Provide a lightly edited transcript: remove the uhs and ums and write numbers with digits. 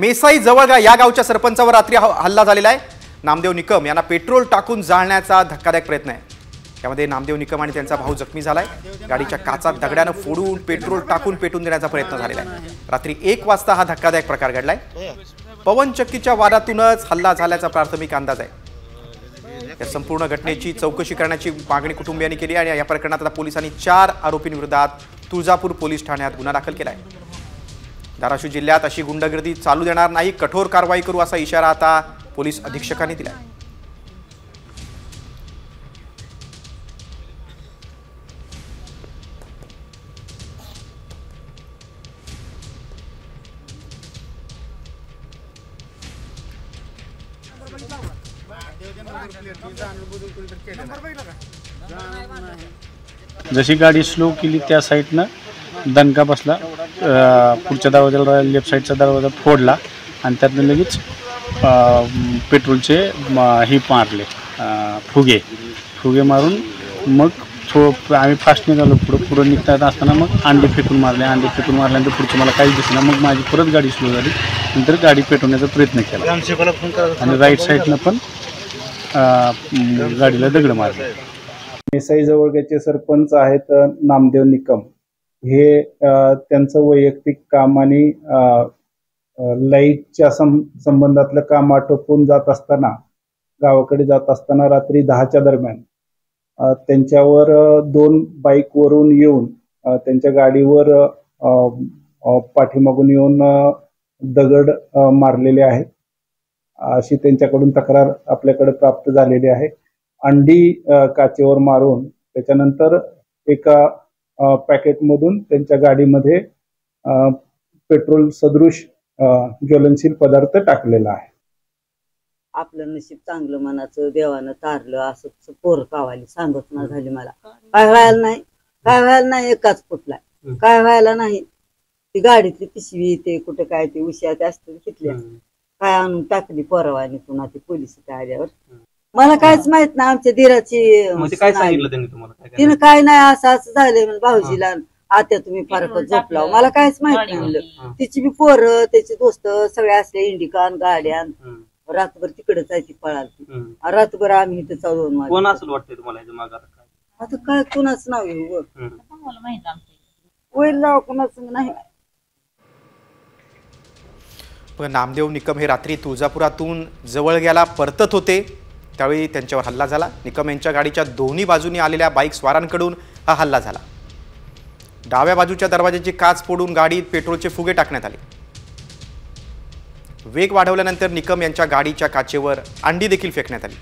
मेसाई जवळगा या गावच्या सरपंचावर रात्री हल्ला झालेला आहे। नामदेव निकम यांना पेट्रोल टाकून जाळण्याचा धक्कादायक प्रयत्न आहे। त्यामध्ये नामदेव निकम आणि त्यांचा भाऊ जखमी झालाय। गाडीच्या काचा दगडाने फोडून पेट्रोल टाकून पेटून देण्याचा प्रयत्न झालेला आहे। रात्री 1 वाजता हा धक्कादायक प्रकार घडलाय। पवनचक्कीच्या वादातूनच हल्ला झाल्याचा प्राथमिक अंदाज आहे। या संपूर्ण घटनेची चौकशी करण्याची मागणी कुटुंबियांनी केली आणि या प्रकरणात आता पोलिसांनी 4 आरोपींविरोधात तुळजापूर पोलीस ठाण्यात गुन्हा दाखल केलाय। धाराशिव जिल्ह्यात अशी गुंडगिरी चालू देणार नाही, कठोर कारवाई करू असा इशारा आता पोलीस अधीक्षकांनी दिला। जशी गाडी स्लो केली त्या साईडनं दणका बसला, पुढच्या दरवाजाला लेफ्ट साईडचा दरवाजा फोडला आणि त्यातनं लगेच पेट्रोलचे हे मारले, फुगे मारून मग आम्ही फास्ट निघालो। पुढं निघता असताना मग अंडे फेकून मारल्यानंतर पुढचं मला काहीच दिसलं। मग माझी परत गाडी स्लो झाली, नंतर गाडी पेटवण्याचा प्रयत्न केला आणि राईट साईडनं पण गाडीला दगड मारले। मेसाई जवळचे सरपंच आहेत नामदेव निकम, हे त्यांचं वैयक्तिक काम आणि लाईटच्या संबंधातलं काम आटोपून जात असताना, गावाकडे जात असताना रात्री 10च्या दरम्यान त्यांच्यावर 2 बाईकवरून येऊन त्यांच्या गाडीवर पाठीमागून येऊन दगड मारलेले आहेत अशी त्यांच्याकडून तक्रार आपल्याकडे प्राप्त झालेली आहे। अंडी काचेवर मारून त्याच्यानंतर एका पॅकेटमधून त्यांच्या गाडीमध्ये पेट्रोल सदृश ज्वलनशील पदार्थ टाकलेला आहे। आपलं नशीब चांगलं मनाचं, देवानं तारलं असं पोर कावाली सांगत ना झाली मला। काय व्हायला नाही एकाच फुटलाय, काय व्हायला नाही। ती गाडीतली पिशवी ते कुठं काय ते उश्या ते असते तिथल्या काय आणून टाकली पोरवानी, पुन्हा ते पोलीस आल्यावर मला काहीच माहित नाही। आमच्या धीराची तिनं काय नाही असं झालंय म्हणून भाऊजीला, आता तुम्ही फारच झोपला, मला काहीच माहित नाही म्हणलं। तिची बी पोरं त्याचे दोस्त सगळे असले इंडिकान गाड्यान रातभर तिकडेच आहे ती पळाली। रातभर आम्ही इथे चालवून आता काय कुणाच नाव होईल नाव कुणाच नाही। पण नामदेव निकम हे रात्री तुळजापुरातून जवळग्याला परतत होते, त्यावेळी त्यांच्यावर हल्ला झाला। निकम यांच्या गाडीच्या दोन्ही बाजूनी आलेल्या बाईक स्वारांकडून हा हल्ला झाला। डाव्या बाजूच्या दरवाजाची काच फोडून गाडीत पेट्रोलचे फुगे टाकण्यात आले। वेग वाढवल्यानंतर निकम यांच्या गाडीच्या काचेवर अंडी देखील फेकण्यात आली।